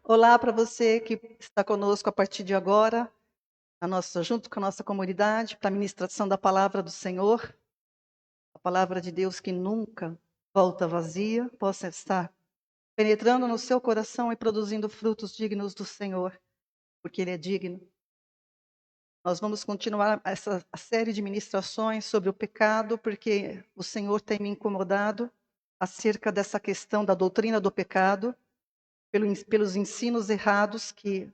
Olá para você que está conosco a partir de agora, junto com a nossa comunidade, para a ministração da palavra do Senhor, a palavra de Deus que nunca volta vazia, possa estar penetrando no seu coração e produzindo frutos dignos do Senhor, porque Ele é digno. Nós vamos continuar a série de ministrações sobre o pecado, porque o Senhor tem me incomodado acerca dessa questão da doutrina do pecado, pelos ensinos errados que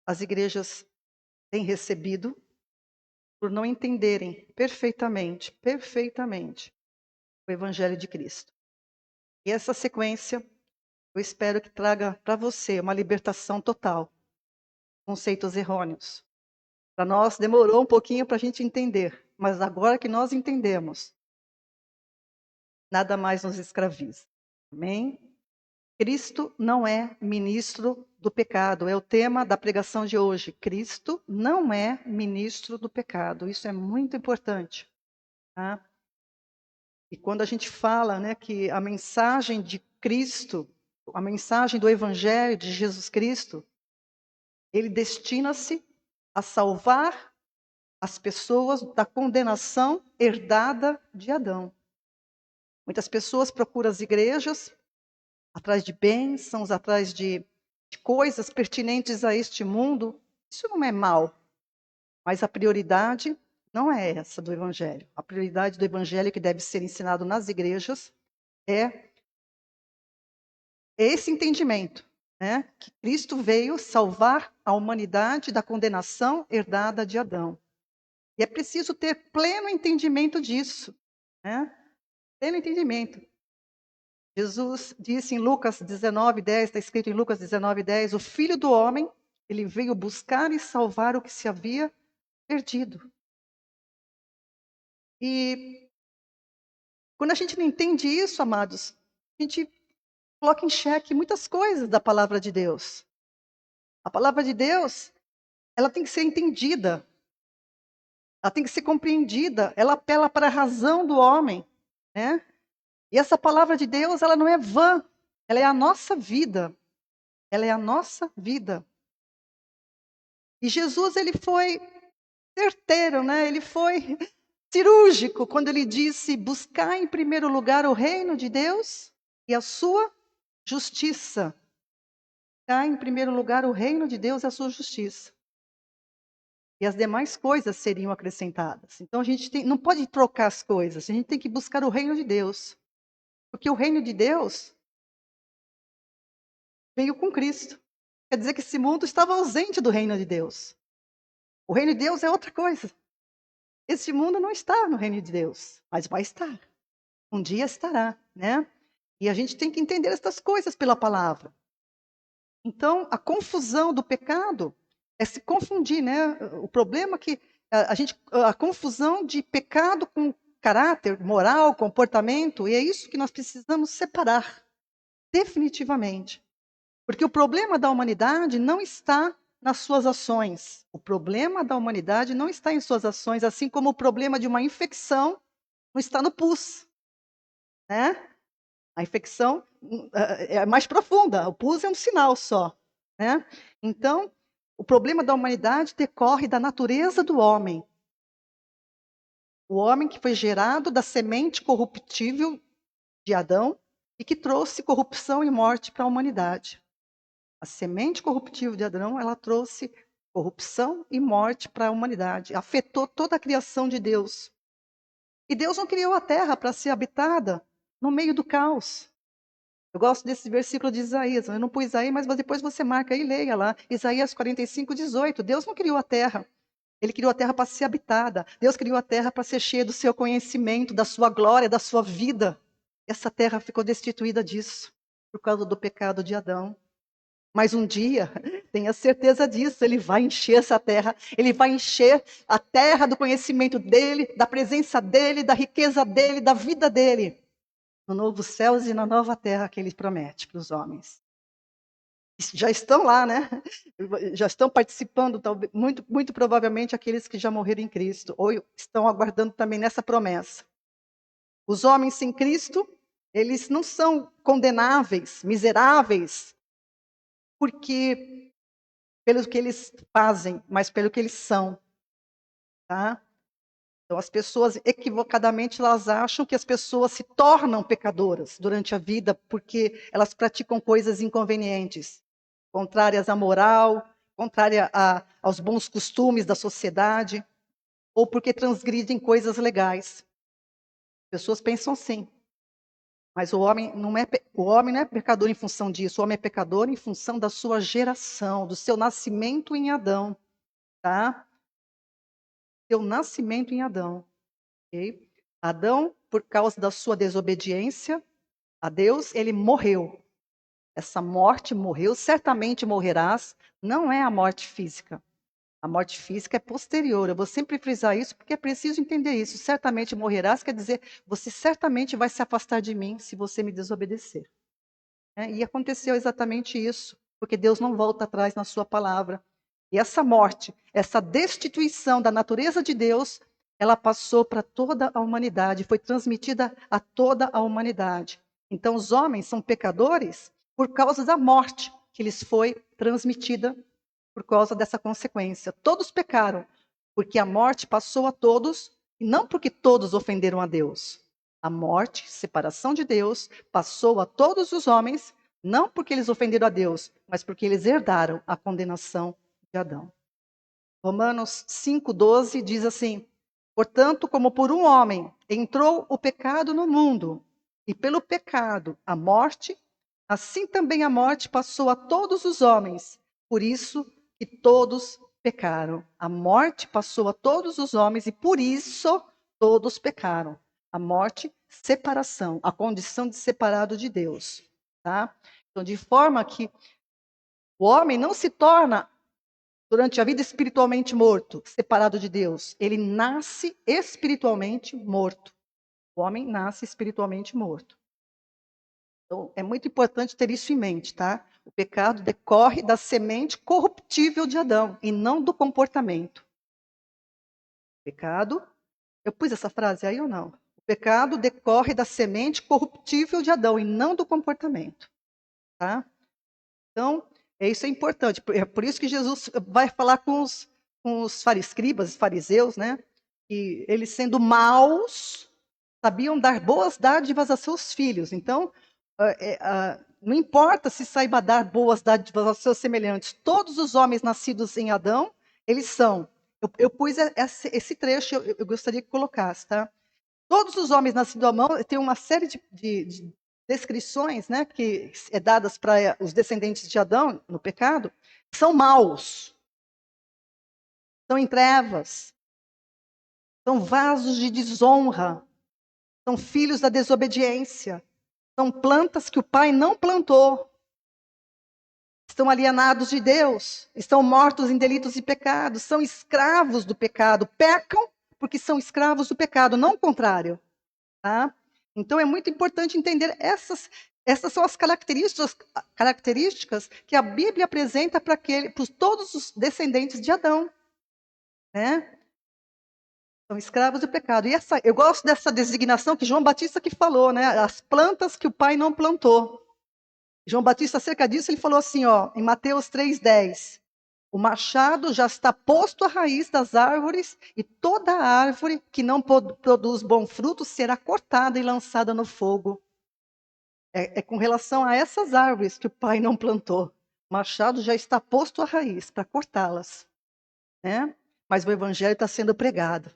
as igrejas têm recebido, por não entenderem perfeitamente o Evangelho de Cristo. E essa sequência, eu espero que traga para você uma libertação total, conceitos errôneos. Para nós demorou um pouquinho para a gente entender, mas agora que nós entendemos, nada mais nos escraviza. Amém? Cristo não é ministro do pecado, é o tema da pregação de hoje. Cristo não é ministro do pecado, isso é muito importante. Tá? E quando a gente fala, né, que a mensagem de Cristo, a mensagem do Evangelho de Jesus Cristo, ele destina-se a salvar as pessoas da condenação herdada de Adão. Muitas pessoas procuram as igrejas atrás de bênçãos, atrás de coisas pertinentes a este mundo. Isso não é mal, mas a prioridade não é essa do Evangelho. A prioridade do Evangelho que deve ser ensinado nas igrejas é esse entendimento, né? Que Cristo veio salvar a humanidade da condenação herdada de Adão. E é preciso ter pleno entendimento disso, né? Pleno entendimento. Jesus disse em Lucas 19:10, está escrito em Lucas 19:10, o Filho do Homem, ele veio buscar e salvar o que se havia perdido. E quando a gente não entende isso, amados, a gente coloca em xeque muitas coisas da palavra de Deus. A palavra de Deus, ela tem que ser entendida, ela tem que ser compreendida, ela apela para a razão do homem, né? E essa palavra de Deus, ela não é vã, ela é a nossa vida, ela é a nossa vida. E Jesus, ele foi certeiro, né? Ele foi cirúrgico quando ele disse: buscar em primeiro lugar o reino de Deus e a sua justiça. Buscar em primeiro lugar o reino de Deus e a sua justiça. E as demais coisas seriam acrescentadas. Então a gente não pode trocar as coisas, a gente tem que buscar o reino de Deus. Porque o reino de Deus veio com Cristo. Quer dizer que esse mundo estava ausente do reino de Deus. O reino de Deus é outra coisa. Esse mundo não está no reino de Deus, mas vai estar. Um dia estará, né? E a gente tem que entender estas coisas pela palavra. Então, a confusão do pecado é se confundir, né? O problema é que a confusão de pecado com caráter, moral, comportamento, e é isso que nós precisamos separar, definitivamente. Porque o problema da humanidade não está nas suas ações. O problema da humanidade não está em suas ações, assim como o problema de uma infecção não está no pus, né? A infecção é mais profunda, o pus é um sinal só, né? Então, o problema da humanidade decorre da natureza do homem. O homem que foi gerado da semente corruptível de Adão e que trouxe corrupção e morte para a humanidade. A semente corruptível de Adão, ela trouxe corrupção e morte para a humanidade, afetou toda a criação de Deus. E Deus não criou a terra para ser habitada no meio do caos. Eu gosto desse versículo de Isaías. Eu não pus aí, mas depois você marca aí e leia lá. Isaías 45:18. Deus não criou a terra. Ele criou a terra para ser habitada. Deus criou a terra para ser cheia do seu conhecimento, da sua glória, da sua vida. Essa terra ficou destituída disso, por causa do pecado de Adão. Mas um dia, tenha certeza disso, ele vai encher essa terra. Ele vai encher a terra do conhecimento dele, da presença dele, da riqueza dele, da vida dele. No novo céus e na nova terra que ele promete para os homens. Já estão lá, né? Já estão participando, muito, muito provavelmente aqueles que já morreram em Cristo, ou estão aguardando também nessa promessa. Os homens sem Cristo, eles não são condenáveis, miseráveis, porque pelo que eles fazem, mas pelo que eles são, tá? Então, as pessoas, equivocadamente, elas acham que as pessoas se tornam pecadoras durante a vida porque elas praticam coisas inconvenientes, contrárias à moral, contrárias aos bons costumes da sociedade, ou porque transgridem coisas legais. Pessoas pensam assim. Mas o homem não é pecador em função disso, o homem é pecador em função da sua geração, do seu nascimento em Adão, tá? Seu nascimento em Adão, ok? Adão, por causa da sua desobediência a Deus, ele morreu. Essa morte morreu, certamente morrerás, não é a morte física. A morte física é posterior. Eu vou sempre frisar isso porque é preciso entender isso. Certamente morrerás quer dizer, você certamente vai se afastar de mim se você me desobedecer. E aconteceu exatamente isso, porque Deus não volta atrás na sua palavra. E essa morte, essa destituição da natureza de Deus, ela passou para toda a humanidade, foi transmitida a toda a humanidade. Então, os homens são pecadores por causa da morte que lhes foi transmitida por causa dessa consequência. Todos pecaram, porque a morte passou a todos, e não porque todos ofenderam a Deus. A morte, separação de Deus, passou a todos os homens, não porque eles ofenderam a Deus, mas porque eles herdaram a condenação de Adão. Romanos 5,12 diz assim: portanto, como por um homem entrou o pecado no mundo, e pelo pecado a morte, assim também a morte passou a todos os homens, por isso que todos pecaram. A morte passou a todos os homens e por isso todos pecaram. A morte, separação, a condição de separado de Deus, tá? Então, de forma que o homem não se torna durante a vida espiritualmente morto, separado de Deus. Ele nasce espiritualmente morto. O homem nasce espiritualmente morto. Então, é muito importante ter isso em mente, tá? O pecado decorre da semente corruptível de Adão e não do comportamento. O pecado, eu pus essa frase aí ou não? O pecado decorre da semente corruptível de Adão e não do comportamento, tá? Então, isso é importante. É por isso que Jesus vai falar com os escribas, fariseus, né? Que eles, sendo maus, sabiam dar boas dádivas a seus filhos. Então, não importa se saiba dar boas dádivas aos seus semelhantes. Todos os homens nascidos em Adão, eles são. Eu pus esse trecho, eu gostaria que colocasse, tá? Todos os homens nascidos à mão têm uma série de descrições, né, que é dadas para os descendentes de Adão no pecado, são maus, são em trevas, são vasos de desonra, são filhos da desobediência, são plantas que o pai não plantou, estão alienados de Deus, estão mortos em delitos e pecados, são escravos do pecado, pecam porque são escravos do pecado, não o contrário. Tá? Então é muito importante entender essas são as características que a Bíblia apresenta para todos os descendentes de Adão, né? São escravos do pecado. E eu gosto dessa designação que João Batista que falou, né? As plantas que o pai não plantou. João Batista, acerca disso, ele falou assim, ó, em Mateus 3,10. O machado já está posto à raiz das árvores, e toda árvore que não produz bom fruto será cortada e lançada no fogo. É com relação a essas árvores que o pai não plantou. O machado já está posto à raiz para cortá-las. Né? Mas o evangelho está sendo pregado.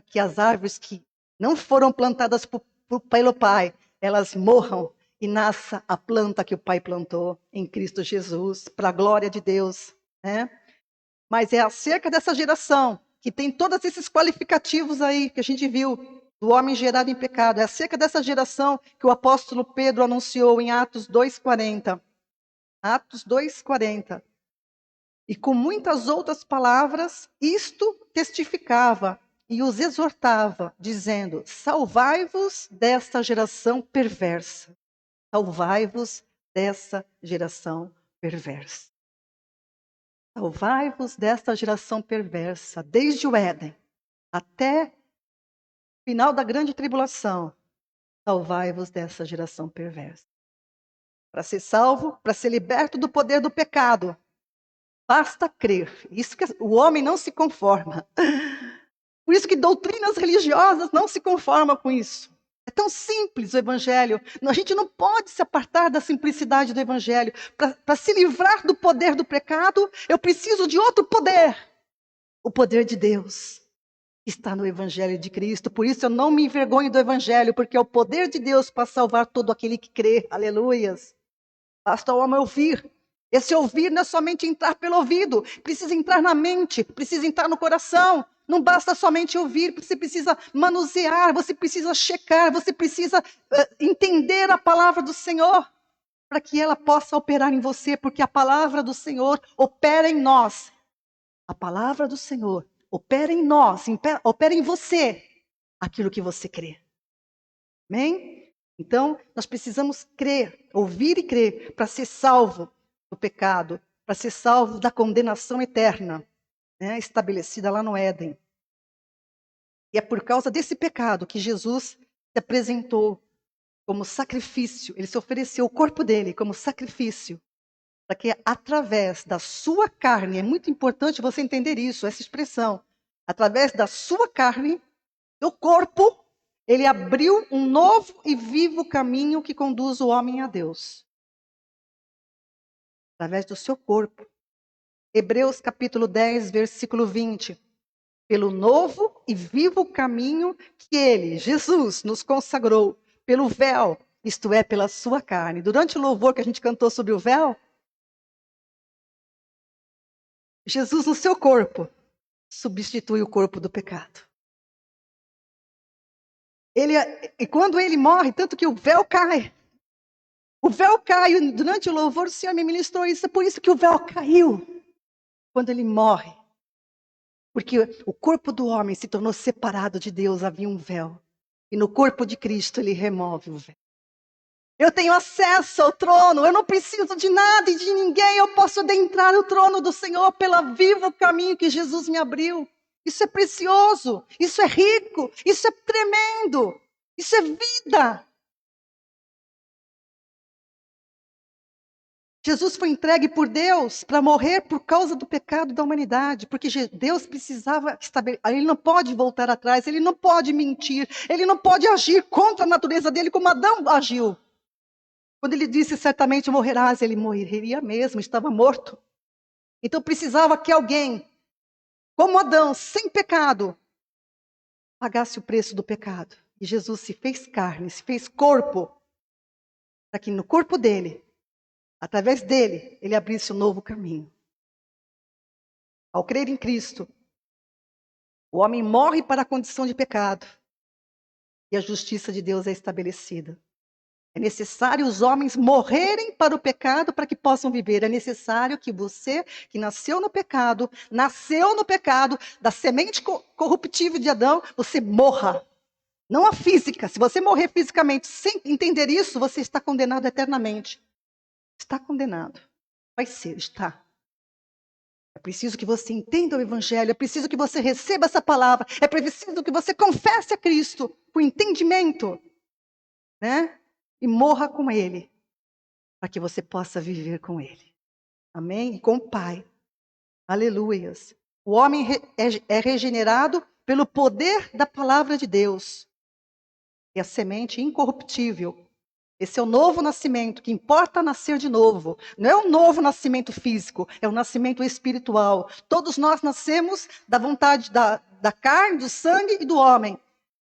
Que as árvores que não foram plantadas pelo pai, elas morram e nasça a planta que o pai plantou em Cristo Jesus, para a glória de Deus. Né? Mas é acerca dessa geração que tem todos esses qualificativos aí que a gente viu, do homem gerado em pecado. É acerca dessa geração que o apóstolo Pedro anunciou em Atos 2,40. Atos 2,40. E com muitas outras palavras, isto testificava e os exortava, dizendo: salvai-vos desta geração perversa. Salvai-vos dessa geração perversa. Salvai-vos desta geração perversa, desde o Éden até o final da grande tribulação. Salvai-vos dessa geração perversa. para ser salvo, para ser liberto do poder do pecado. Basta crer. Isso que o homem não se conforma. Por isso que doutrinas religiosas não se conformam com isso. É tão simples o evangelho. A gente não pode se apartar da simplicidade do evangelho. Para se livrar do poder do pecado, eu preciso de outro poder. O poder de Deus está no evangelho de Cristo. Por isso eu não me envergonho do evangelho, porque é o poder de Deus para salvar todo aquele que crê. Aleluias. Basta o homem ouvir. Esse ouvir não é somente entrar pelo ouvido, precisa entrar na mente, precisa entrar no coração. Não basta somente ouvir, você precisa manusear, você precisa checar, você precisa entender a palavra do Senhor, para que ela possa operar em você, porque a palavra do Senhor opera em nós. A palavra do Senhor opera em nós, opera em você, aquilo que você crê. Amém? Então, nós precisamos crer, ouvir e crer, para ser salvo do pecado, para ser salvo da condenação eterna, né, estabelecida lá no Éden. E é por causa desse pecado que Jesus se apresentou como sacrifício, ele se ofereceu o corpo dele como sacrifício, para que através da sua carne, é muito importante você entender isso, essa expressão, através da sua carne, do corpo, ele abriu um novo e vivo caminho que conduz o homem a Deus. Através do seu corpo. Hebreus capítulo 10, versículo 20. Pelo novo e vivo caminho que ele, Jesus, nos consagrou, pelo véu, isto é, pela sua carne. Durante o louvor que a gente cantou sobre o véu, Jesus no seu corpo substitui o corpo do pecado. E quando ele morre, tanto que o véu cai. O véu cai, durante o louvor o Senhor me ministrou isso, é por isso que o véu caiu. Quando ele morre. Porque o corpo do homem se tornou separado de Deus, havia um véu. E no corpo de Cristo ele remove o véu. Eu tenho acesso ao trono, eu não preciso de nada e de ninguém, eu posso adentrar o trono do Senhor pelo vivo caminho que Jesus me abriu. Isso é precioso, isso é rico, isso é tremendo, isso é vida. Jesus foi entregue por Deus para morrer por causa do pecado da humanidade, porque Deus precisava estabelecer, ele não pode voltar atrás, ele não pode mentir, ele não pode agir contra a natureza dele como Adão agiu. Quando ele disse certamente morrerás, ele morreria mesmo, estava morto. Então precisava que alguém, como Adão, sem pecado, pagasse o preço do pecado. E Jesus se fez carne, se fez corpo, para que no corpo dele, através dele, ele abrisse um novo caminho. Ao crer em Cristo, o homem morre para a condição de pecado e a justiça de Deus é estabelecida. É necessário os homens morrerem para o pecado para que possam viver. É necessário que você, que nasceu no pecado, da semente corruptível de Adão, você morra. Não a física. Se você morrer fisicamente sem entender isso, você está condenado eternamente. Está condenado. Vai ser, está. É preciso que você entenda o Evangelho, é preciso que você receba essa palavra, é preciso que você confesse a Cristo com entendimento, né? E morra com Ele, para que você possa viver com Ele. Amém? E com o Pai. Aleluias. O homem é regenerado pelo poder da palavra de Deus. E a semente incorruptível. Esse é o novo nascimento, que importa nascer de novo. Não é um novo nascimento físico, é um nascimento espiritual. Todos nós nascemos da vontade da carne, do sangue e do homem.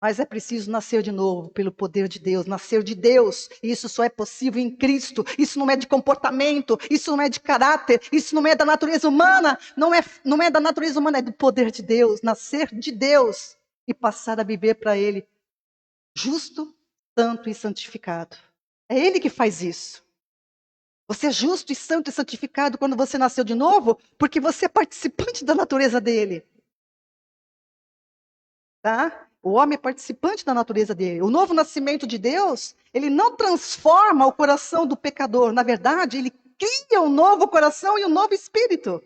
Mas é preciso nascer de novo pelo poder de Deus, nascer de Deus. E isso só é possível em Cristo. Isso não é de comportamento, isso não é de caráter, isso não é da natureza humana. Não é da natureza humana, é do poder de Deus. Nascer de Deus e passar a viver para Ele. Justo, santo e santificado. É Ele que faz isso. Você é justo e santo e santificado quando você nasceu de novo, porque você é participante da natureza dele. Tá? O homem é participante da natureza dele. O novo nascimento de Deus, ele não transforma o coração do pecador. Na verdade, ele cria um novo coração e um novo espírito.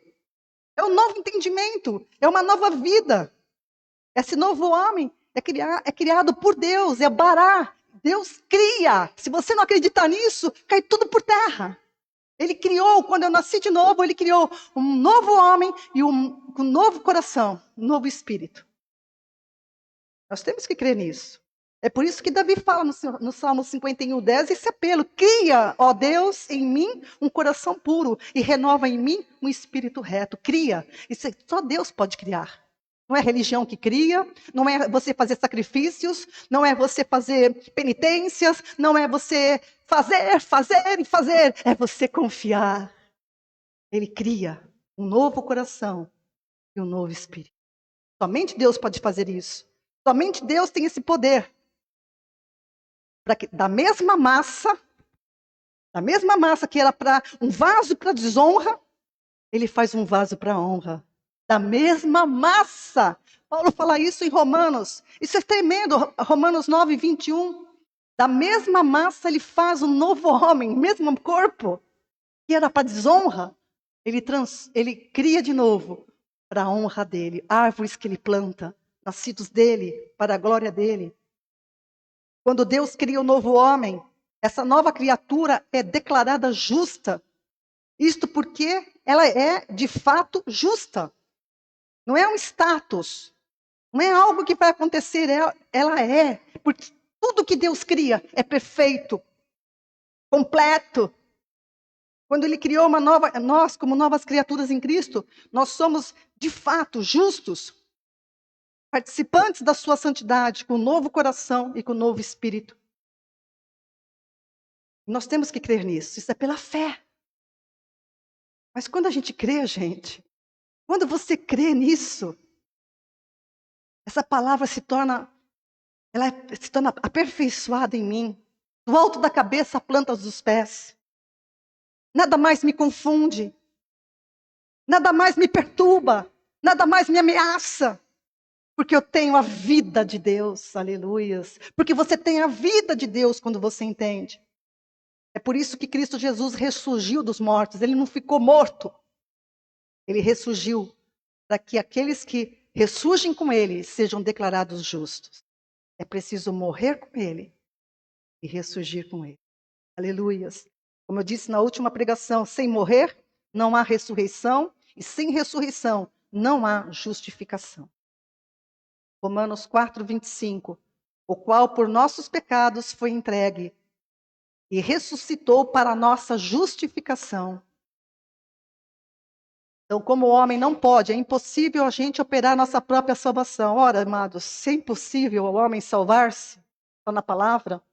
É um novo entendimento, é uma nova vida. Esse novo homem é criado por Deus, é bará. Deus cria. Se você não acreditar nisso, cai tudo por terra. Ele criou, quando eu nasci de novo, ele criou um novo homem e um novo coração, um novo espírito. Nós temos que crer nisso. É por isso que Davi fala no Salmo 51:10, esse apelo: cria, ó Deus, em mim um coração puro e renova em mim um espírito reto. Cria. Isso só Deus pode criar. Não é religião que cria, não é você fazer sacrifícios, não é você fazer penitências, não é você fazer e fazer. É você confiar. Ele cria um novo coração e um novo espírito. Somente Deus pode fazer isso. Somente Deus tem esse poder. Para que da mesma massa que era para um vaso para desonra, ele faz um vaso para honra. Da mesma massa. Paulo fala isso em Romanos. Isso é tremendo. Romanos 9:21. Da mesma massa ele faz um novo homem, mesmo corpo, que era para desonra. Ele cria de novo para a honra dele. Árvores que ele planta, nascidos dele, para a glória dele. Quando Deus cria o novo homem, essa nova criatura é declarada justa. Isto porque ela é, de fato, justa. Não é um status. Não é algo que vai acontecer. Ela é. Porque tudo que Deus cria é perfeito, completo. Quando Ele criou nós, como novas criaturas em Cristo, nós somos, de fato, justos. Participantes da sua santidade, com um novo coração e com um novo espírito. Nós temos que crer nisso. Isso é pela fé. Mas quando a gente crê, gente, quando você crê nisso, essa palavra se torna aperfeiçoada em mim, do alto da cabeça à planta dos pés. Nada mais me confunde, nada mais me perturba, nada mais me ameaça, porque eu tenho a vida de Deus, aleluias. Porque você tem a vida de Deus quando você entende. É por isso que Cristo Jesus ressurgiu dos mortos, ele não ficou morto, ele ressurgiu, para que aqueles que ressurgem com ele sejam declarados justos. É preciso morrer com ele e ressurgir com ele. Aleluias. Como eu disse na última pregação, sem morrer não há ressurreição e sem ressurreição não há justificação. Romanos 4:25. O qual por nossos pecados foi entregue e ressuscitou para a nossa justificação. Então, como o homem não pode, é impossível a gente operar nossa própria salvação. Ora, amados, se é impossível o homem salvar-se, está na palavra,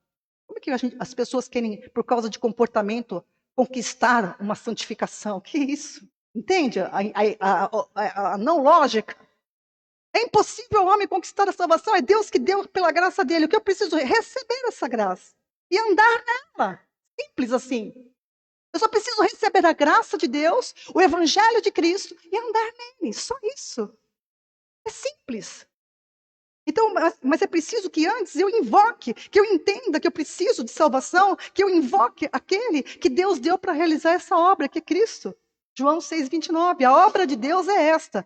como é que as pessoas querem, por causa de comportamento, conquistar uma santificação? Que isso? Entende a não lógica? É impossível o homem conquistar a salvação, é Deus que deu pela graça dele. O que eu preciso é receber essa graça e andar nela. Simples assim. Eu só preciso receber a graça de Deus, o evangelho de Cristo e andar nele. Só isso. É simples. Então, mas é preciso que antes eu invoque, que eu entenda que eu preciso de salvação, que eu invoque aquele que Deus deu para realizar essa obra, que é Cristo. João 6:29. A obra de Deus é esta,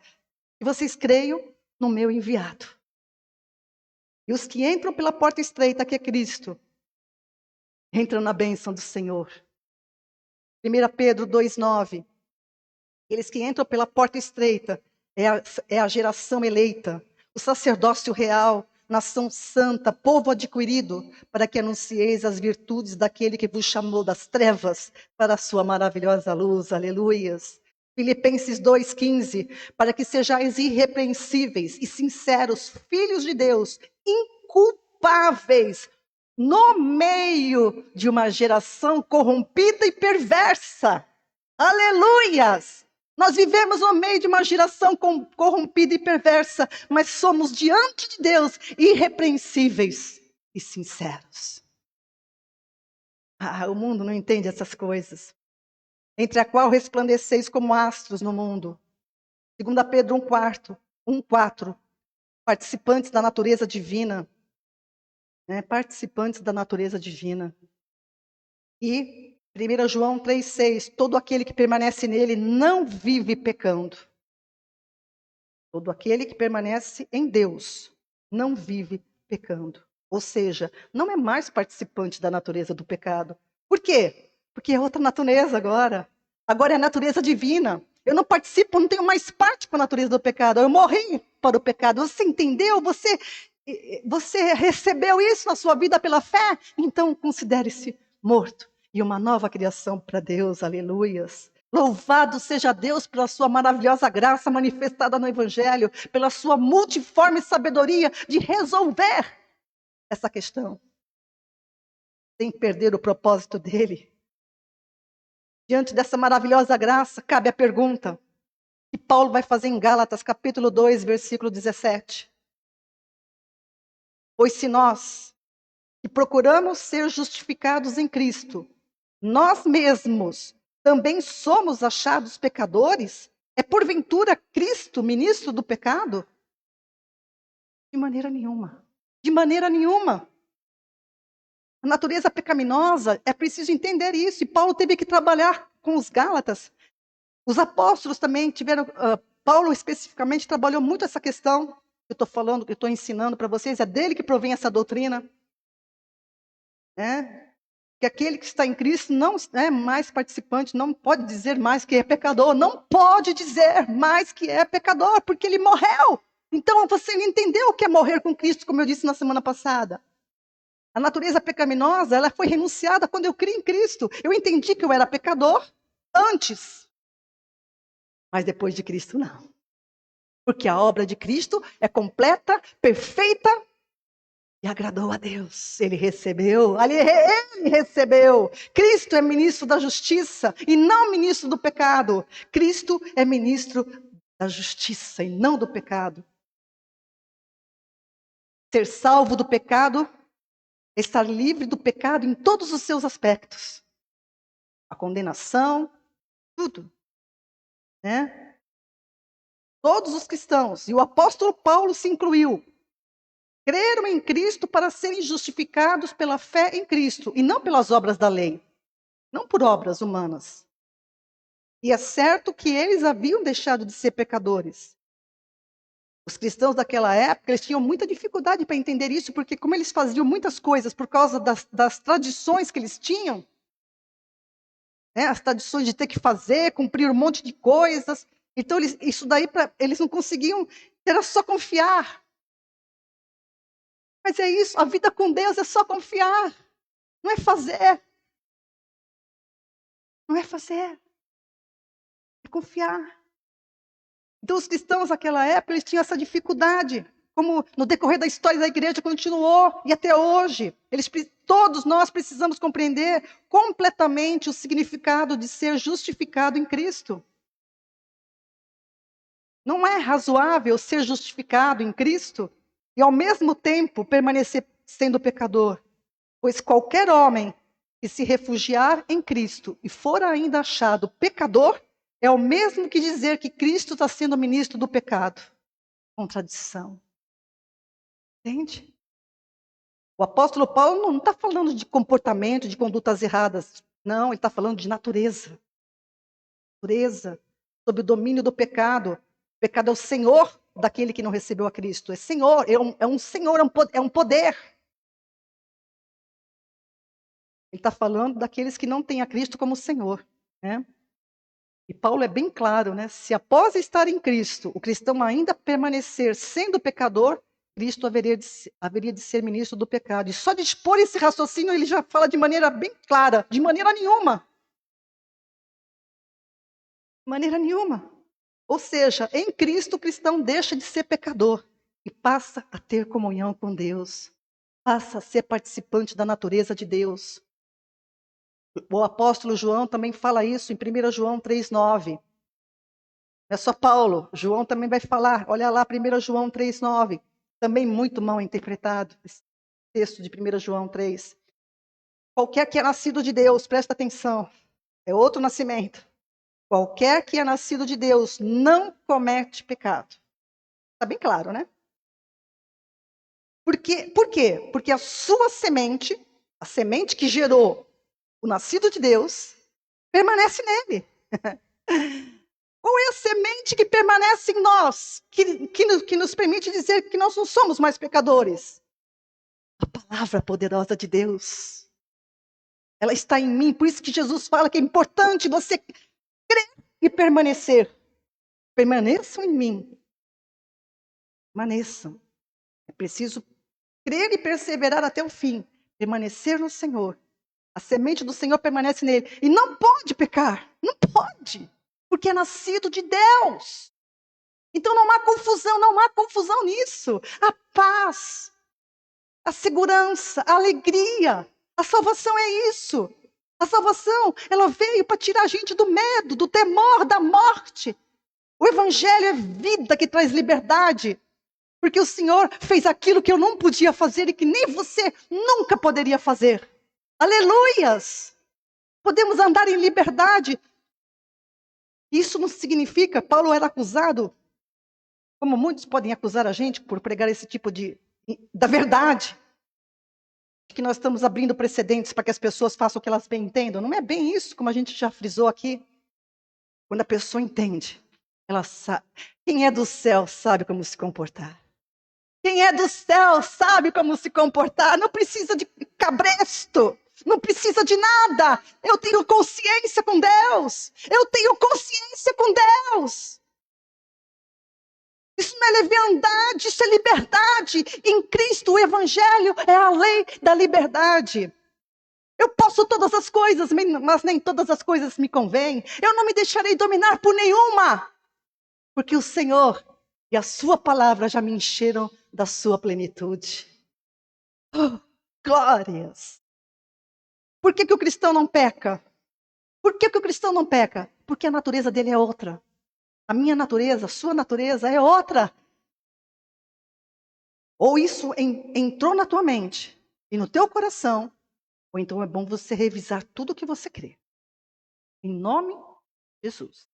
que vocês creiam no meu enviado. E os que entram pela porta estreita, que é Cristo, entram na bênção do Senhor. 1 Pedro 2:9. Aqueles que entram pela porta estreita é a geração eleita, o sacerdócio real, nação santa, povo adquirido, para que anuncieis as virtudes daquele que vos chamou das trevas para a sua maravilhosa luz. Aleluias. Filipenses 2:15, para que sejais irrepreensíveis e sinceros, filhos de Deus, inculpáveis, no meio de uma geração corrompida e perversa. Aleluias! Nós vivemos no meio de uma geração corrompida e perversa, mas somos diante de Deus irrepreensíveis e sinceros. O mundo não entende essas coisas. Entre a qual resplandeceis como astros no mundo. 2 Pedro 1:4. Participantes da natureza divina. Participantes da natureza divina. E 1 João 3:6, todo aquele que permanece nele não vive pecando. Todo aquele que permanece em Deus não vive pecando. Ou seja, não é mais participante da natureza do pecado. Por quê? Porque é outra natureza agora. Agora é a natureza divina. Eu não participo, não tenho mais parte com a natureza do pecado. Eu morri para o pecado. Você entendeu? Você recebeu isso na sua vida pela fé? Então considere-se morto e uma nova criação para Deus. Aleluias. Louvado seja Deus pela sua maravilhosa graça manifestada no Evangelho, pela sua multiforme sabedoria de resolver essa questão, sem perder o propósito dele. Diante dessa maravilhosa graça, cabe a pergunta que Paulo vai fazer em Gálatas, capítulo 2, versículo 17. Pois se nós, que procuramos ser justificados em Cristo, nós mesmos também somos achados pecadores, é porventura Cristo ministro do pecado? De maneira nenhuma. De maneira nenhuma. A natureza pecaminosa, é preciso entender isso. E Paulo teve que trabalhar com os Gálatas. Os apóstolos também tiveram. Paulo especificamente trabalhou muito essa questão que eu estou falando, que eu estou ensinando para vocês. É dele que provém essa doutrina. Que aquele que está em Cristo não é mais participante, não pode dizer mais que é pecador. Não pode dizer mais que é pecador, porque ele morreu. Então você não entendeu o que é morrer com Cristo, como eu disse na semana passada. A natureza pecaminosa, ela foi renunciada quando eu criei em Cristo. Eu entendi que eu era pecador antes. Mas depois de Cristo, não. Porque a obra de Cristo é completa, perfeita e agradou a Deus. Ele recebeu. Cristo é ministro da justiça e não ministro do pecado. Cristo é ministro da justiça e não do pecado. Ser salvo do pecado, estar livre do pecado em todos os seus aspectos. A condenação, tudo. Todos os cristãos, e o apóstolo Paulo se incluiu, creram em Cristo para serem justificados pela fé em Cristo, e não pelas obras da lei, não por obras humanas. E é certo que eles haviam deixado de ser pecadores. Os cristãos daquela época, eles tinham muita dificuldade para entender isso, porque como eles faziam muitas coisas por causa das tradições que eles tinham, as tradições de ter que fazer, cumprir um monte de coisas, então isso daí eles não conseguiam, era só confiar. Mas é isso, a vida com Deus é só confiar, não é fazer. Não é fazer, é confiar. Então os cristãos naquela época, eles tinham essa dificuldade, como no decorrer da história da igreja continuou, e até hoje. Todos nós precisamos compreender completamente o significado de ser justificado em Cristo. Não é razoável ser justificado em Cristo e ao mesmo tempo permanecer sendo pecador, pois qualquer homem que se refugiar em Cristo e for ainda achado pecador, é o mesmo que dizer que Cristo está sendo ministro do pecado. Contradição. Entende? O apóstolo Paulo não está falando de comportamento, de condutas erradas. Não, ele está falando de natureza. Natureza, sob o domínio do pecado. O pecado é o senhor daquele que não recebeu a Cristo. É senhor, é um senhor, é um poder. Ele está falando daqueles que não têm a Cristo como Senhor. E Paulo é bem claro, se após estar em Cristo, o cristão ainda permanecer sendo pecador, Cristo haveria de ser ministro do pecado. E só de expor esse raciocínio, ele já fala de maneira bem clara, de maneira nenhuma. De maneira nenhuma. Ou seja, em Cristo o cristão deixa de ser pecador e passa a ter comunhão com Deus. Passa a ser participante da natureza de Deus. O apóstolo João também fala isso em 1 João 3,9. Não é só Paulo, João também vai falar. Olha lá, 1 João 3,9. Também muito mal interpretado, esse texto de 1 João 3. Qualquer que é nascido de Deus, presta atenção, é outro nascimento. Qualquer que é nascido de Deus não comete pecado. Está bem claro, né? Por quê? Porque a sua semente, a semente que gerou o nascido de Deus, permanece nele. Qual é a semente que permanece em nós, que nos permite dizer que nós não somos mais pecadores? A palavra poderosa de Deus. Ela está em mim, por isso que Jesus fala que é importante você crer e permanecer. Permaneçam em mim. Permaneçam. É preciso crer e perseverar até o fim. Permanecer no Senhor. A semente do Senhor permanece nele. E não pode pecar. Não pode. Porque é nascido de Deus. Então não há confusão nisso. A paz, a segurança, a alegria. A salvação é isso. A salvação, ela veio para tirar a gente do medo, do temor, da morte. O evangelho é vida que traz liberdade. Porque o Senhor fez aquilo que eu não podia fazer e que nem você nunca poderia fazer. Aleluias! Podemos andar em liberdade. Isso não significa, Paulo era acusado, como muitos podem acusar a gente por pregar esse tipo da verdade. Que nós estamos abrindo precedentes para que as pessoas façam o que elas bem entendam. Não é bem isso, como a gente já frisou aqui. Quando a pessoa entende, ela sabe. Quem é do céu sabe como se comportar. Quem é do céu sabe como se comportar. Não precisa de cabresto. Não precisa de nada. Eu tenho consciência com Deus. Eu tenho consciência com Deus. Isso não é leviandade, isso é liberdade. Em Cristo, o Evangelho é a lei da liberdade. Eu posso todas as coisas, mas nem todas as coisas me convêm. Eu não me deixarei dominar por nenhuma. Porque o Senhor e a sua palavra já me encheram da sua plenitude. Oh, glórias! Por que o cristão não peca? Por que o cristão não peca? Porque a natureza dele é outra. A minha natureza, a sua natureza é outra. Ou isso entrou na tua mente e no teu coração, ou então é bom você revisar tudo o que você crê. Em nome de Jesus.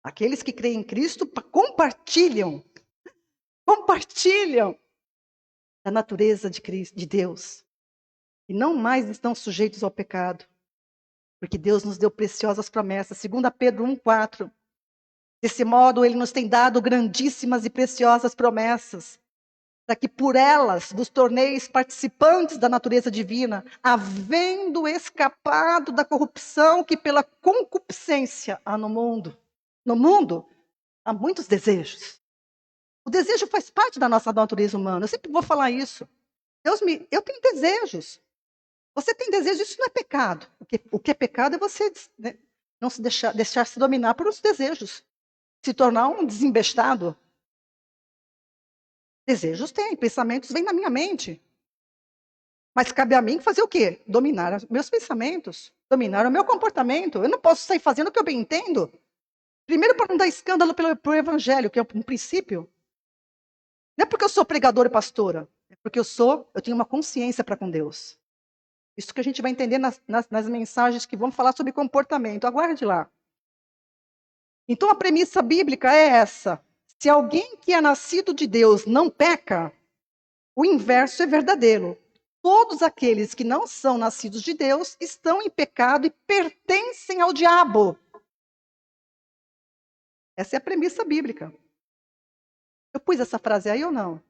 Aqueles que creem em Cristo compartilham da natureza de Cristo, de Deus. E não mais estão sujeitos ao pecado. Porque Deus nos deu preciosas promessas. 2 Pedro 1,4. Desse modo, Ele nos tem dado grandíssimas e preciosas promessas, para que por elas vos torneis participantes da natureza divina, havendo escapado da corrupção que pela concupiscência há no mundo. No mundo, há muitos desejos. O desejo faz parte da nossa natureza humana. Eu sempre vou falar isso. Eu tenho desejos. Você tem desejo, isso não é pecado. O que é pecado é você, né, não se deixar se dominar por os desejos. Se tornar um desembestado. Desejos tem, pensamentos vêm na minha mente. Mas cabe a mim fazer o quê? Dominar os meus pensamentos, dominar o meu comportamento. Eu não posso sair fazendo o que eu bem entendo. Primeiro, para não dar escândalo pelo evangelho, que é um princípio. Não é porque eu sou pregadora e pastora, é porque eu tenho uma consciência para com Deus. Isso que a gente vai entender nas mensagens que vão falar sobre comportamento. Aguarde lá. Então a premissa bíblica é essa. Se alguém que é nascido de Deus não peca, o inverso é verdadeiro. Todos aqueles que não são nascidos de Deus estão em pecado e pertencem ao diabo. Essa é a premissa bíblica. Eu pus essa frase aí ou não?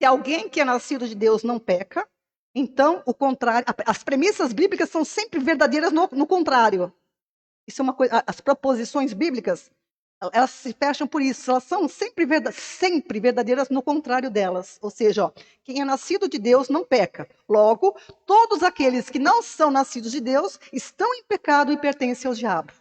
Se alguém que é nascido de Deus não peca, então o contrário. As premissas bíblicas são sempre verdadeiras no contrário. Isso é uma coisa. As proposições bíblicas, elas se fecham por isso. Elas são sempre verdadeiras no contrário delas. Ou seja, ó, quem é nascido de Deus não peca. Logo, todos aqueles que não são nascidos de Deus estão em pecado e pertencem ao diabo.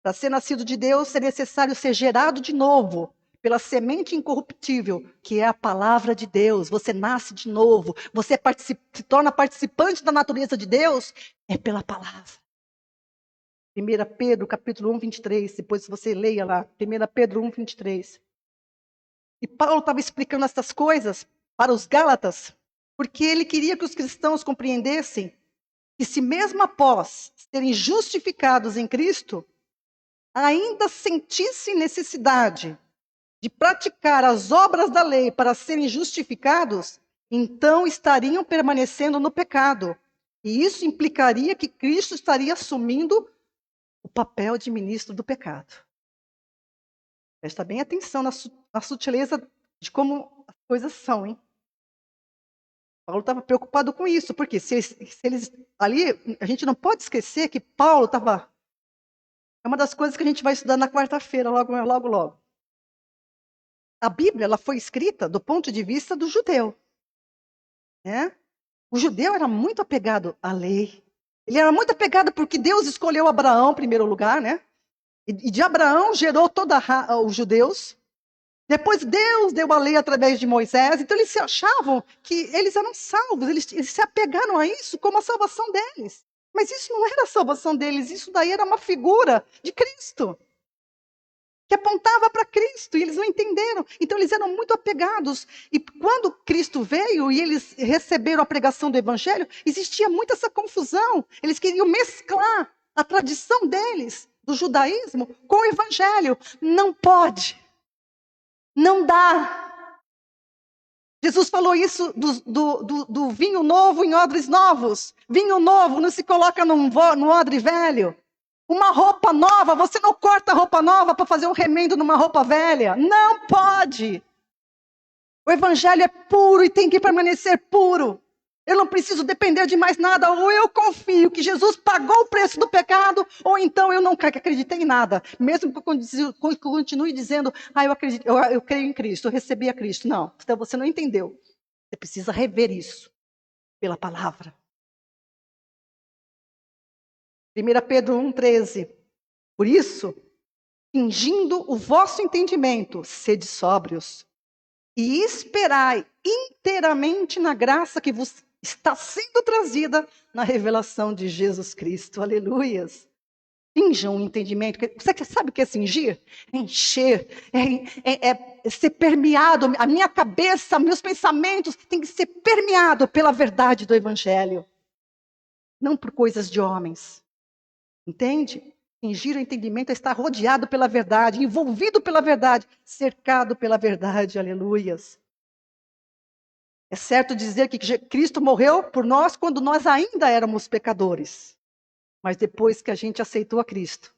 Para ser nascido de Deus, é necessário ser gerado de novo pela semente incorruptível, que é a palavra de Deus. Você nasce de novo, você se torna participante da natureza de Deus, é pela palavra. 1 Pedro, capítulo 1, 23, depois você leia lá, 1 Pedro 1, 23. E Paulo estava explicando essas coisas para os Gálatas, porque ele queria que os cristãos compreendessem que se mesmo após serem justificados em Cristo, ainda sentissem necessidade de praticar as obras da lei para serem justificados, então estariam permanecendo no pecado. E isso implicaria que Cristo estaria assumindo o papel de ministro do pecado. Presta bem atenção na sutileza de como as coisas são, hein? Paulo estava preocupado com isso, porque se eles ali, a gente não pode esquecer que Paulo estava. É uma das coisas que a gente vai estudar na quarta-feira, logo, logo, logo. A Bíblia ela foi escrita do ponto de vista do judeu. Né? O judeu era muito apegado à lei. Ele era muito apegado porque Deus escolheu Abraão em primeiro lugar, né? E de Abraão gerou todos os judeus. Depois Deus deu a lei através de Moisés. Então eles se achavam que eles eram salvos. Eles se apegaram a isso como a salvação deles. Mas isso não era a salvação deles. Isso daí era uma figura de Cristo. Que apontava para Cristo, e eles não entenderam. Então eles eram muito apegados. E quando Cristo veio e eles receberam a pregação do Evangelho, existia muita essa confusão. Eles queriam mesclar a tradição deles, do judaísmo, com o Evangelho. Não pode. Não dá. Jesus falou isso do vinho novo em odres novos. Vinho novo não se coloca no odre velho. Uma roupa nova, você não corta a roupa nova para fazer um remendo numa roupa velha. Não pode. O evangelho é puro e tem que permanecer puro. Eu não preciso depender de mais nada. Ou eu confio que Jesus pagou o preço do pecado, ou então eu não acreditei em nada. Mesmo que eu continue dizendo, eu acredito, eu creio em Cristo, eu recebi a Cristo. Não, então você não entendeu. Você precisa rever isso pela palavra. 1 Pedro 1,13. Por isso, fingindo o vosso entendimento, sede sóbrios, e esperai inteiramente na graça que vos está sendo trazida na revelação de Jesus Cristo. Aleluias. Finjam o entendimento. Você sabe o que é fingir? É encher, é ser permeado. A minha cabeça, meus pensamentos têm que ser permeado pela verdade do Evangelho. Não por coisas de homens. Entende? Fingir o entendimento é estar rodeado pela verdade, envolvido pela verdade, cercado pela verdade, aleluias. É certo dizer que Cristo morreu por nós quando nós ainda éramos pecadores. Mas depois que a gente aceitou a Cristo,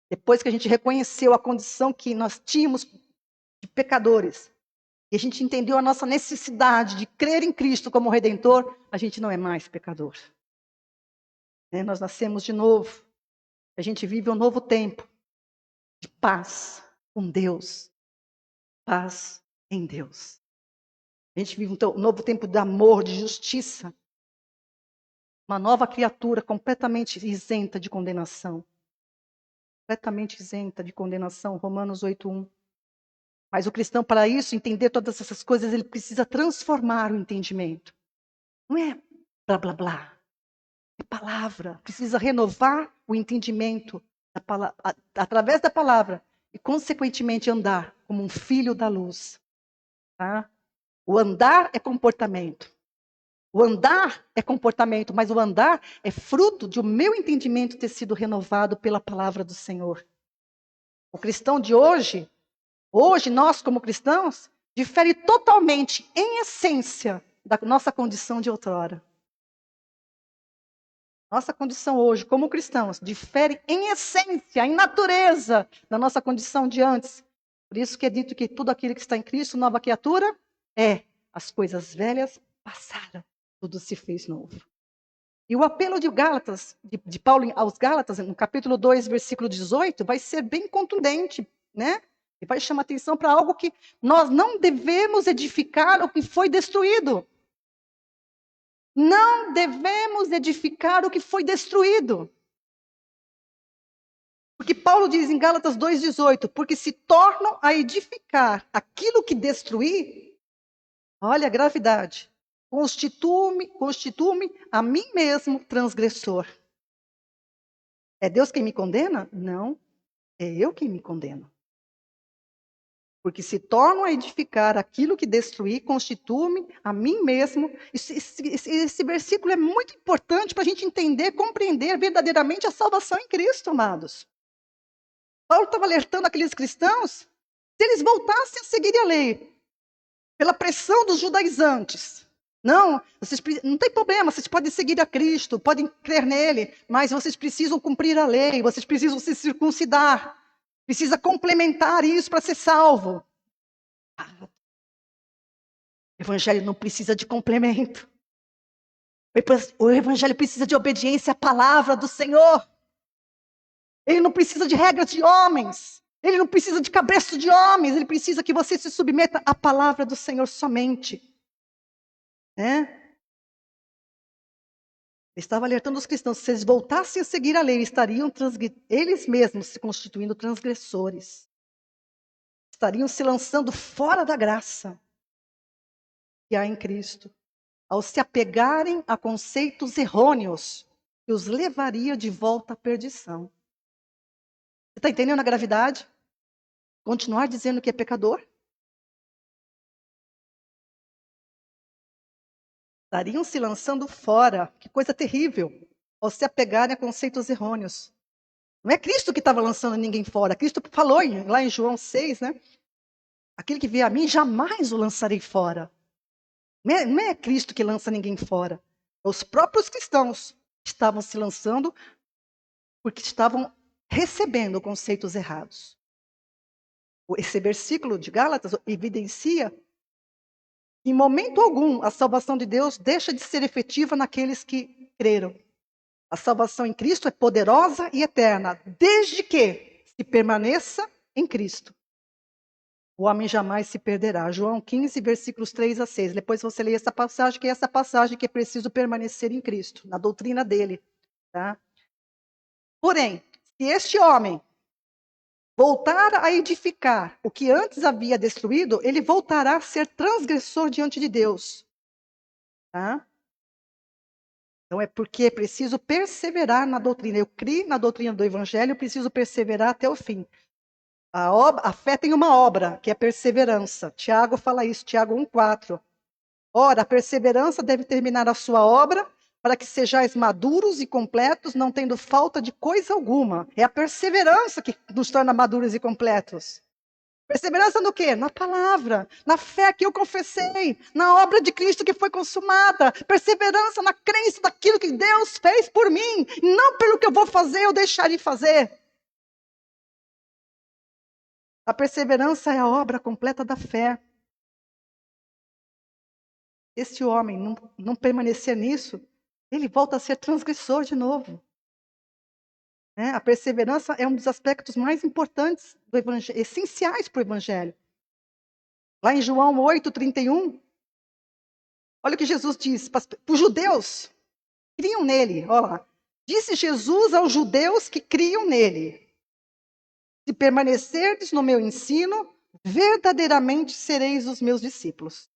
depois que a gente reconheceu a condição que nós tínhamos de pecadores, e a gente entendeu a nossa necessidade de crer em Cristo como Redentor, a gente não é mais pecador. Nós nascemos de novo. A gente vive um novo tempo de paz com Deus, paz em Deus. A gente vive um novo tempo de amor, de justiça. Uma nova criatura completamente isenta de condenação. Completamente isenta de condenação, Romanos 8:1. Mas o cristão, para isso, entender todas essas coisas, ele precisa transformar o entendimento. Não é blá, blá, blá. É palavra. Precisa renovar o entendimento através da palavra. E, consequentemente, andar como um filho da luz. Tá? O andar é comportamento. O andar é comportamento, mas o andar é fruto de o meu entendimento ter sido renovado pela palavra do Senhor. O cristão de hoje nós como cristãos, difere totalmente, em essência, da nossa condição de outrora. Nossa condição hoje, como cristãos, difere em essência, em natureza, da nossa condição de antes. Por isso que é dito que tudo aquilo que está em Cristo, nova criatura, as coisas velhas passaram, tudo se fez novo. E o apelo de Gálatas, de Paulo aos Gálatas, no capítulo 2, versículo 18, vai ser bem contundente, né? E vai chamar atenção para algo que nós não devemos edificar o que foi destruído. Não devemos edificar o que foi destruído. Porque Paulo diz em Gálatas 2,18, porque se tornam a edificar aquilo que destruí, olha a gravidade, constituo-me a mim mesmo transgressor. É Deus quem me condena? Não, é eu quem me condeno. Porque se tornam a edificar aquilo que destruí, constituo-me a mim mesmo. Esse versículo é muito importante para a gente entender, compreender verdadeiramente a salvação em Cristo, amados. Paulo estava alertando aqueles cristãos, se eles voltassem a seguir a lei, pela pressão dos judaizantes. Não tem problema, vocês podem seguir a Cristo, podem crer nele, mas vocês precisam cumprir a lei, vocês precisam se circuncidar. Precisa complementar isso para ser salvo. Evangelho não precisa de complemento. O evangelho precisa de obediência à palavra do Senhor. Ele não precisa de regras de homens. Ele não precisa de cabeça de homens. Ele precisa que você se submeta à palavra do Senhor somente. Ele estava alertando os cristãos, se eles voltassem a seguir a lei, estariam eles mesmos se constituindo transgressores. Estariam se lançando fora da graça que há em Cristo, ao se apegarem a conceitos errôneos que os levaria de volta à perdição. Você está entendendo a gravidade? Continuar dizendo que é pecador? Estariam se lançando fora. Que coisa terrível. Ao se apegarem a conceitos errôneos. Não é Cristo que estava lançando ninguém fora. Cristo falou lá em João 6, né? Aquele que vier a mim, jamais o lançarei fora. Não é Cristo que lança ninguém fora. Os próprios cristãos estavam se lançando porque estavam recebendo conceitos errados. Esse versículo de Gálatas evidencia que, em momento algum, a salvação de Deus deixa de ser efetiva naqueles que creram. A salvação em Cristo é poderosa e eterna, desde que se permaneça em Cristo. O homem jamais se perderá. João 15, versículos 3 a 6. Depois você lê essa passagem, que é essa passagem que é preciso permanecer em Cristo, na doutrina dele. Tá? Porém, se este homem voltar a edificar o que antes havia destruído, ele voltará a ser transgressor diante de Deus. Tá? Então é porque é preciso perseverar na doutrina. Eu criei na doutrina do Evangelho, eu preciso perseverar até o fim. A fé tem uma obra, que é perseverança. Tiago fala isso, Tiago 1,4. Ora, a perseverança deve terminar a sua obra, para que sejais maduros e completos, não tendo falta de coisa alguma. É a perseverança que nos torna maduros e completos. Perseverança no quê? Na palavra, na fé que eu confessei, na obra de Cristo que foi consumada. Perseverança na crença daquilo que Deus fez por mim, não pelo que eu vou fazer ou deixar de fazer. A perseverança é a obra completa da fé. Este homem não permanecer nisso, ele volta a ser transgressor de novo. A perseverança é um dos aspectos mais importantes do evangelho, essenciais para o evangelho. Lá em João 8:31, olha o que Jesus diz para os judeus que criam nele. Olha lá. Disse Jesus aos judeus que criam nele: se permanecerdes no meu ensino, verdadeiramente sereis os meus discípulos.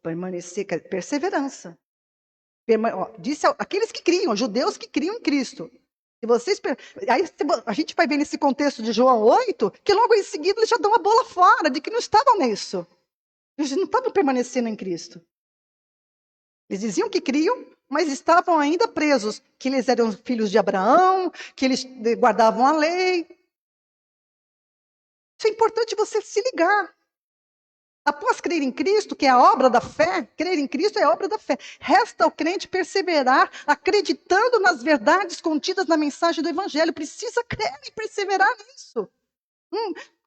Permanecer, perseverança. Disse aqueles que criam, judeus que criam em Cristo. Se vocês, aí a gente vai ver nesse contexto de João 8, que logo em seguida eles já dão a bola fora, de que não estavam nisso. Eles não estavam permanecendo em Cristo. Eles diziam que criam, mas estavam ainda presos, que eles eram filhos de Abraão, que eles guardavam a lei. Isso é importante você se ligar. Após crer em Cristo, que é a obra da fé, crer em Cristo é a obra da fé. Resta ao crente perseverar, acreditando nas verdades contidas na mensagem do Evangelho. Precisa crer e perseverar nisso.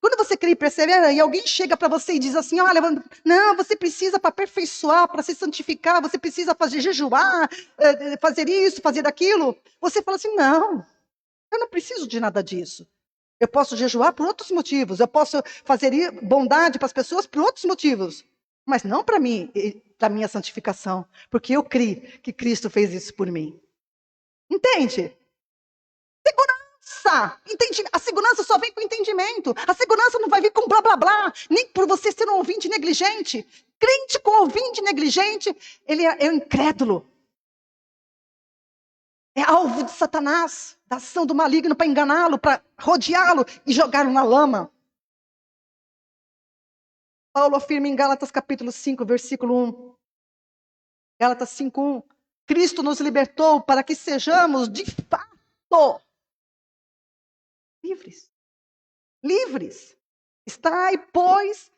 Quando você crê e persevera, e alguém chega para você e diz assim, olha, não, você precisa para aperfeiçoar, para se santificar, você precisa fazer jejuar, fazer isso, fazer aquilo. Você fala assim, não, eu não preciso de nada disso. Eu posso jejuar por outros motivos. Eu posso fazer bondade para as pessoas por outros motivos. Mas não para mim, para a minha santificação. Porque eu creio que Cristo fez isso por mim. Entende? Segurança. A segurança só vem com entendimento. A segurança não vai vir com blá, blá, blá. Nem por você ser um ouvinte negligente. Crente com ouvinte negligente, ele é incrédulo. É alvo de Satanás, da ação do maligno para enganá-lo, para rodeá-lo e jogá-lo na lama. Paulo afirma em Gálatas capítulo 5, versículo 1. Gálatas 5:1. Cristo nos libertou para que sejamos de fato livres. Livres. Estai, pois,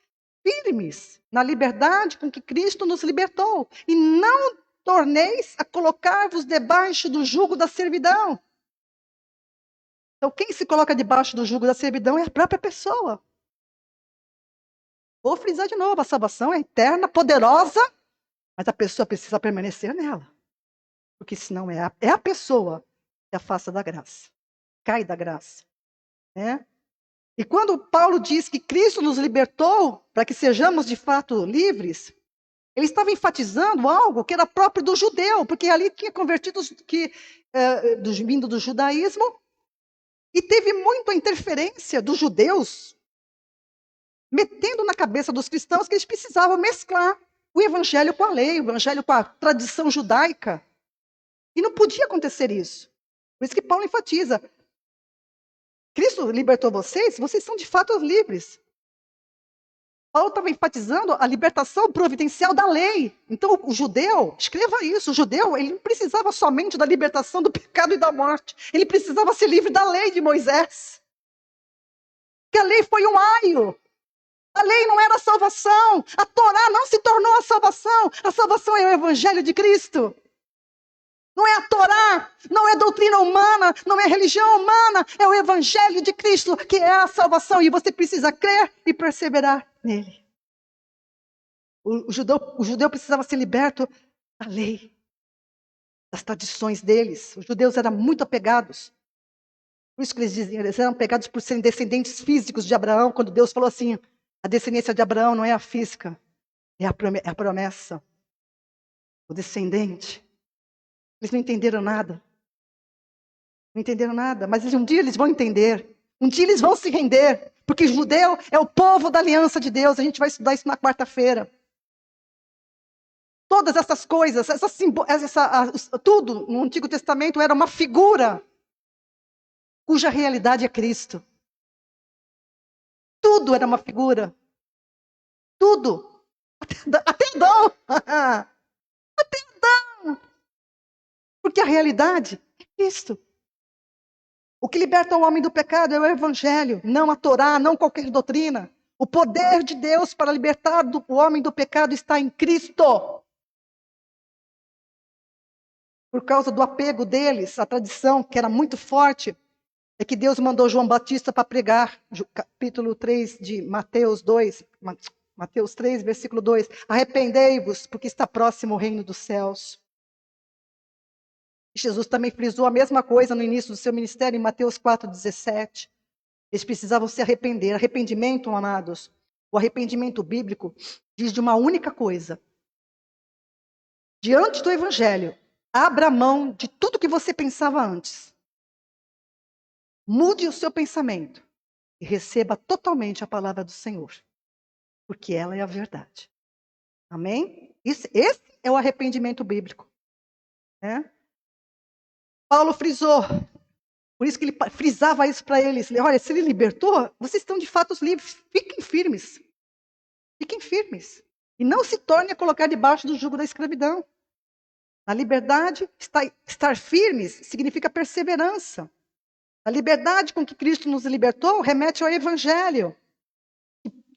firmes na liberdade com que Cristo nos libertou. E não torneis a colocar-vos debaixo do jugo da servidão. Então, quem se coloca debaixo do jugo da servidão é a própria pessoa. Vou frisar de novo, a salvação é eterna, poderosa, mas a pessoa precisa permanecer nela. Porque senão é a pessoa que afasta da graça, cai da graça. Né? E quando Paulo diz que Cristo nos libertou para que sejamos de fato livres, ele estava enfatizando algo que era próprio do judeu, porque ali tinha convertidos vindo do judaísmo, e teve muita interferência dos judeus, metendo na cabeça dos cristãos que eles precisavam mesclar o evangelho com a lei, o evangelho com a tradição judaica. E não podia acontecer isso. Por isso que Paulo enfatiza: Cristo libertou vocês, vocês são de fato livres. Paulo estava enfatizando a libertação providencial da lei. Então, o judeu, escreva isso, o judeu, ele não precisava somente da libertação do pecado e da morte. Ele precisava ser livre da lei de Moisés. Porque a lei foi um aio. A lei não era a salvação. A Torá não se tornou a salvação. A salvação é o evangelho de Cristo. Não é a Torá, não é doutrina humana, não é religião humana, é o evangelho de Cristo que é a salvação, e você precisa crer e perseverar nele. O judeu precisava ser liberto da lei, das tradições deles. Os judeus eram muito apegados. Por isso que eles diziam, eles eram apegados por serem descendentes físicos de Abraão, quando Deus falou assim: a descendência de Abraão não é a física, é a promessa. O descendente. Eles não entenderam nada. Não entenderam nada, mas um dia eles vão entender. Um dia eles vão se render. Porque judeu é o povo da aliança de Deus. A gente vai estudar isso na quarta-feira. Todas essas coisas, tudo no Antigo Testamento era uma figura cuja realidade é Cristo. Tudo era uma figura. Tudo. Até Adão. Até Adão. Porque a realidade é Cristo. O que liberta o homem do pecado é o evangelho, não a Torá, não qualquer doutrina. O poder de Deus para libertar o homem do pecado está em Cristo. Por causa do apego deles, a tradição que era muito forte, é que Deus mandou João Batista para pregar, capítulo 3 de Mateus 2, Mateus 3, versículo 2. Arrependei-vos, porque está próximo o reino dos céus. Jesus também frisou a mesma coisa no início do seu ministério, em Mateus 4,17. Eles precisavam se arrepender. Arrependimento, amados, o arrependimento bíblico diz de uma única coisa. Diante do evangelho, abra mão de tudo que você pensava antes. Mude o seu pensamento e receba totalmente a palavra do Senhor, porque ela é a verdade. Amém? Esse é o arrependimento bíblico. Né? Paulo frisou, por isso que ele frisava isso para eles. Olha, se ele libertou, vocês estão de fato livres. Fiquem firmes. Fiquem firmes. E não se tornem a colocar debaixo do jugo da escravidão. Na liberdade, estar firmes significa perseverança. A liberdade com que Cristo nos libertou remete ao Evangelho.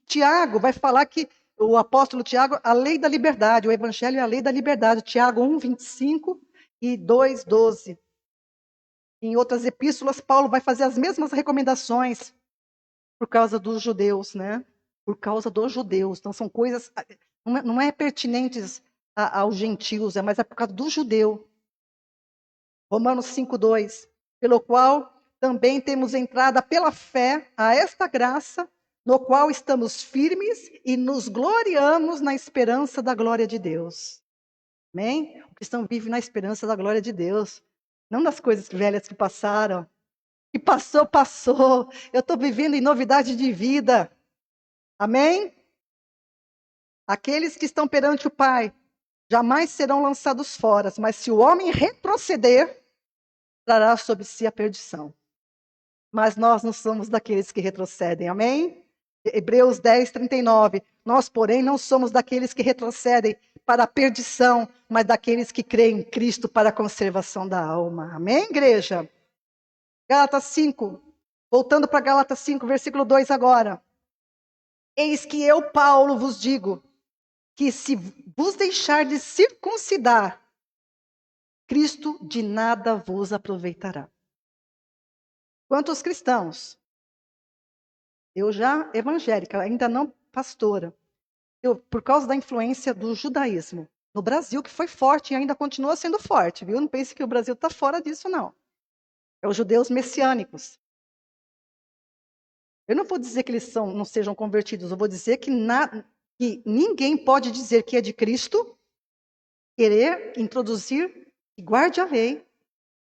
Tiago vai falar que, o apóstolo Tiago, a lei da liberdade, o Evangelho é a lei da liberdade. Tiago 1, 25 e 2, 12. Em outras epístolas, Paulo vai fazer as mesmas recomendações por causa dos judeus, né? Por causa dos judeus. Então, são coisas, não é pertinentes aos gentios, mas é por causa do judeu. Romanos 5, 2. Pelo qual também temos entrada pela fé a esta graça, no qual estamos firmes e nos gloriamos na esperança da glória de Deus. Amém? O cristão vive na esperança da glória de Deus. Não das coisas velhas que passaram. Que passou, passou. Eu estou vivendo em novidade de vida. Amém? Aqueles que estão perante o Pai jamais serão lançados fora, mas se o homem retroceder, trará sobre si a perdição. Mas nós não somos daqueles que retrocedem. Amém? Hebreus 10, 39. Nós, porém, não somos daqueles que retrocedem para a perdição, mas daqueles que creem em Cristo para a conservação da alma. Amém, igreja? Gálatas 5. Voltando para Gálatas 5, versículo 2 agora. Eis que eu, Paulo, vos digo, que se vos deixar de circuncidar, Cristo de nada vos aproveitará. Quanto aos cristãos, eu já evangélica, ainda não pastora, por causa da influência do judaísmo no Brasil, que foi forte e ainda continua sendo forte, viu? Não pense que o Brasil está fora disso, não. É os judeus messiânicos. Eu não vou dizer que eles não sejam convertidos, eu vou dizer que ninguém pode dizer que é de Cristo, querer introduzir, que guarde a lei,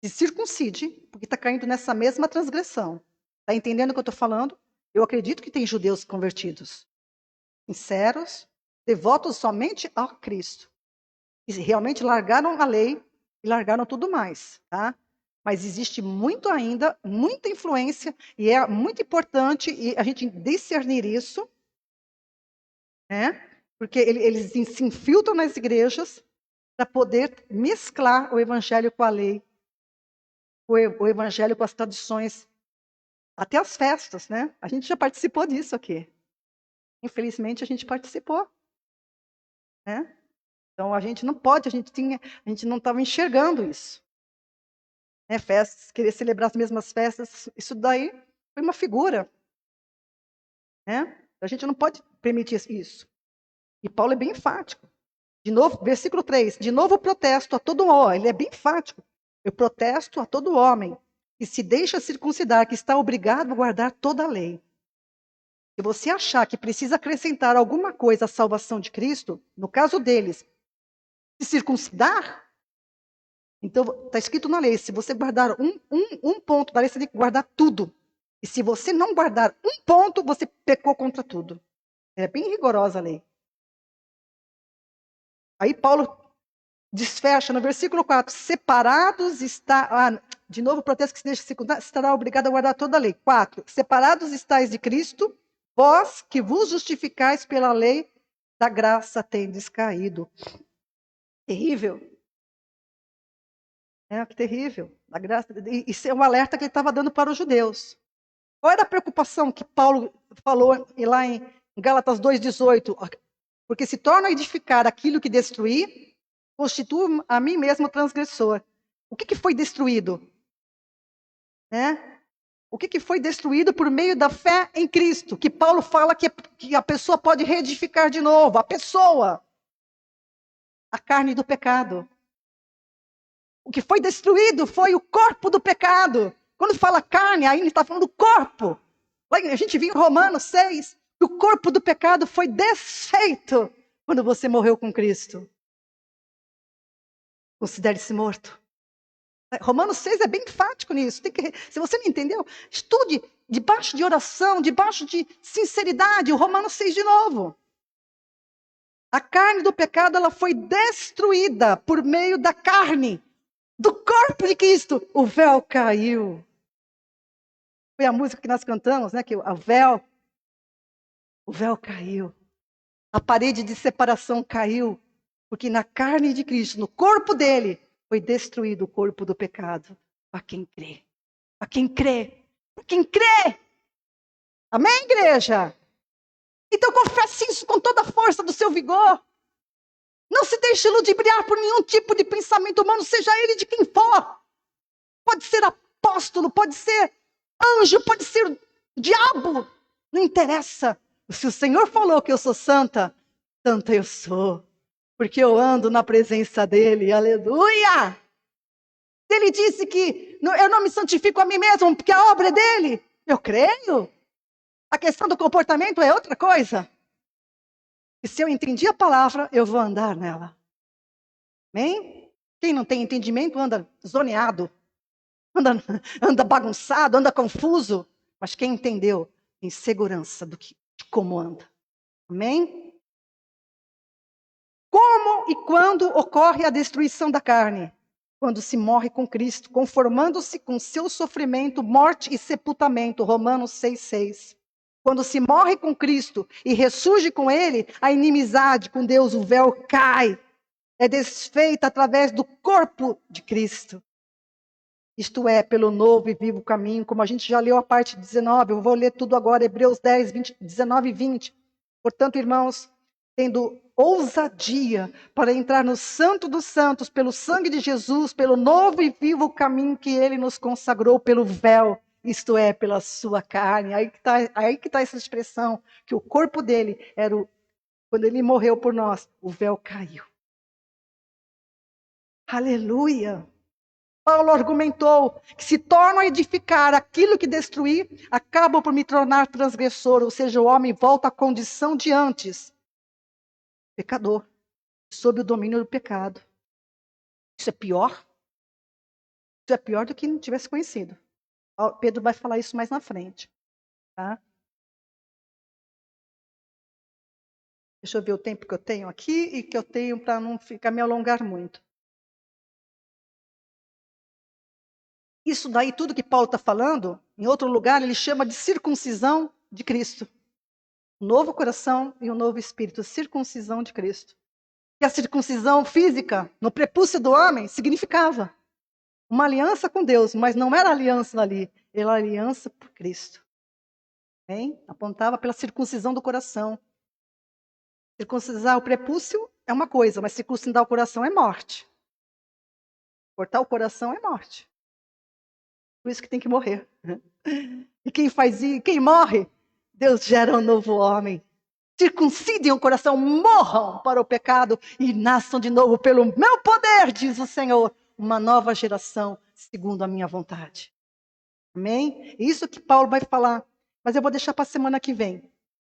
se circuncide, porque está caindo nessa mesma transgressão. Está entendendo o que eu estou falando? Eu acredito que tem judeus convertidos, sinceros, devotos somente a Cristo. E realmente largaram a lei e largaram tudo mais, tá? Mas existe muito ainda, muita influência, e é muito importante a gente discernir isso, né? Porque eles se infiltram nas igrejas para poder mesclar o evangelho com a lei, o evangelho com as tradições, até as festas, né? A gente já participou disso aqui. Infelizmente, a gente participou, né? Então, a gente não pode, a gente não estava enxergando isso. Né? Festas, querer celebrar as mesmas festas, isso daí foi uma figura. Né? A gente não pode permitir isso. E Paulo é bem enfático. De novo, versículo 3. De novo protesto a todo homem. Ele é bem enfático. Eu protesto a todo homem que se deixa circuncidar, que está obrigado a guardar toda a lei. Se você achar que precisa acrescentar alguma coisa à salvação de Cristo, no caso deles, se circuncidar, então está escrito na lei, se você guardar um ponto da lei, você tem que guardar tudo. E se você não guardar um ponto, você pecou contra tudo. É bem rigorosa a lei. Aí Paulo desfecha no versículo 4, separados está... de novo, o protesto que se deixa circuncidar, estará obrigado a guardar toda a lei. 4, separados estáis de Cristo, vós que vos justificais pela lei, da graça tendes caído. Terrível. Que terrível. A graça, isso é um alerta que ele estava dando para os judeus. Qual era a preocupação que Paulo falou lá em Gálatas 2,18? Porque se torna a edificar aquilo que destruí, constitui a mim mesmo transgressor. O que foi destruído? Né? O que foi destruído por meio da fé em Cristo? Que Paulo fala que a pessoa pode reedificar de novo. A pessoa. A carne do pecado. O que foi destruído foi o corpo do pecado. Quando fala carne, aí ele está falando do corpo. A gente viu em Romanos 6, que o corpo do pecado foi desfeito quando você morreu com Cristo. Considere-se morto. Romanos 6 é bem enfático nisso. Se você não entendeu, estude debaixo de oração, debaixo de sinceridade, o Romanos 6 de novo. A carne do pecado ela foi destruída por meio da carne, do corpo de Cristo. O véu caiu. Foi a música que nós cantamos, né? Que o véu caiu. A parede de separação caiu. Porque na carne de Cristo, no corpo dele, foi destruído o corpo do pecado. Para quem crê. Para quem crê. Para quem crê. Amém, igreja? Então confesse isso com toda a força do seu vigor. Não se deixe ludibriar por nenhum tipo de pensamento humano, seja ele de quem for. Pode ser apóstolo, pode ser anjo, pode ser diabo. Não interessa. Se o Senhor falou que eu sou santa, santa eu sou. Porque eu ando na presença dele. Aleluia! Ele disse que eu não me santifico a mim mesmo, porque a obra é dele. Eu creio. A questão do comportamento é outra coisa. E se eu entendi a palavra, eu vou andar nela. Amém? Quem não tem entendimento anda zoneado. Anda bagunçado, anda confuso. Mas quem entendeu tem segurança de como anda. Amém? Como e quando ocorre a destruição da carne? Quando se morre com Cristo, conformando-se com seu sofrimento, morte e sepultamento. Romanos 6,6. Quando se morre com Cristo e ressurge com Ele, a inimizade com Deus, o véu cai. É desfeita através do corpo de Cristo. Isto é, pelo novo e vivo caminho, como a gente já leu a parte 19, eu vou ler tudo agora, Hebreus 10, 19 e 20. Portanto, irmãos, tendo ousadia para entrar no Santo dos Santos, pelo sangue de Jesus, pelo novo e vivo caminho que Ele nos consagrou, pelo véu, isto é, pela sua carne. Aí que tá essa expressão, que o corpo dele era Quando ele morreu por nós, o véu caiu. Aleluia! Paulo argumentou que se torno a edificar aquilo que destruí, acabo por me tornar transgressor, ou seja, o homem volta à condição de antes. Pecador, sob o domínio do pecado. Isso é pior? Isso é pior do que não tivesse conhecido. Pedro vai falar isso mais na frente. Tá? Deixa eu ver o tempo que eu tenho aqui e que eu tenho para não ficar me alongar muito. Isso daí, tudo que Paulo está falando, em outro lugar, ele chama de circuncisão de Cristo. O novo coração e o novo espírito, circuncisão de Cristo. E a circuncisão física, no prepúcio do homem, significava uma aliança com Deus, mas não era aliança ali, era aliança por Cristo. Hein? Apontava pela circuncisão do coração. Circuncisar o prepúcio é uma coisa, mas circuncidar o coração é morte. Cortar o coração é morte. Por isso que tem que morrer. E quem faz isso, quem morre, Deus gera um novo homem. Circuncidem o coração, morram para o pecado e nasçam de novo pelo meu poder, diz o Senhor. Uma nova geração, segundo a minha vontade. Amém? Isso que Paulo vai falar. Mas eu vou deixar para a semana que vem.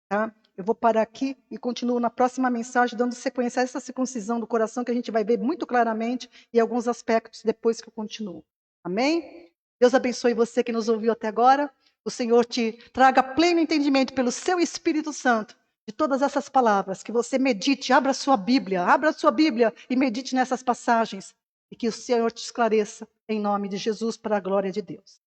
Tá? Eu vou parar aqui e continuo na próxima mensagem, dando sequência a essa circuncisão do coração, que a gente vai ver muito claramente e alguns aspectos depois que eu continuo. Amém? Deus abençoe você que nos ouviu até agora. O Senhor te traga pleno entendimento pelo seu Espírito Santo de todas essas palavras. Que você medite, abra sua Bíblia e medite nessas passagens. E que o Senhor te esclareça em nome de Jesus para a glória de Deus.